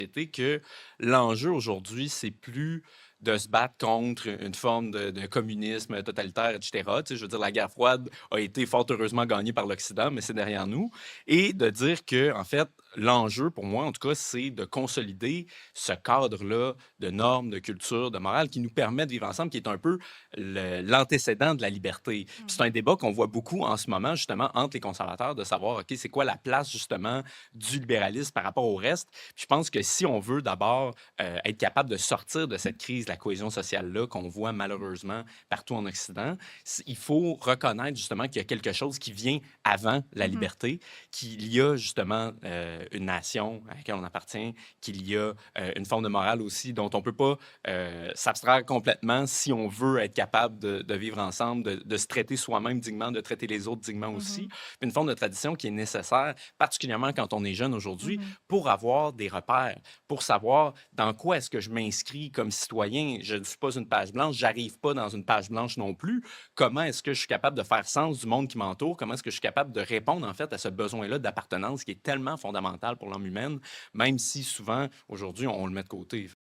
société que l'enjeu aujourd'hui, c'est plus de se battre contre une forme de communisme totalitaire, et cetera. Tu sais, je veux dire, la guerre froide a été fort heureusement gagnée par l'Occident, mais c'est derrière nous. Et de dire que, en fait, l'enjeu pour moi, en tout cas, c'est de consolider ce cadre-là de normes, de culture, de morale qui nous permet de vivre ensemble, qui est un peu l'antécédent de la liberté. Puis c'est Mmh. un débat qu'on voit beaucoup en ce moment, justement, entre les conservateurs, de savoir, OK, c'est quoi la place, justement, du libéralisme par rapport au reste. Puis je pense que si on veut d'abord être capable de sortir de cette crise de la cohésion sociale-là qu'on voit malheureusement partout en Occident, il faut reconnaître justement qu'il y a quelque chose qui vient avant la Mmh mh. liberté, qu'il y a justement une nation à laquelle on appartient, qu'il y a une forme de morale aussi dont on ne peut pas s'abstraire complètement si on veut être capable de vivre ensemble, de se traiter soi-même dignement, de traiter les autres dignement aussi. Mmh. Puis une forme de tradition qui est nécessaire, particulièrement quand on est jeune aujourd'hui, Mmh. pour avoir des repères, pour savoir dans quoi est-ce que je m'inscris comme citoyen. Je ne suis pas une page blanche, j'arrive pas dans une page blanche non plus. Comment est-ce que je suis capable de faire sens du monde qui m'entoure? Comment est-ce que je suis capable de répondre en fait à ce besoin-là d'appartenance qui est tellement fondamental pour l'homme humaine, même si souvent aujourd'hui on le met de côté.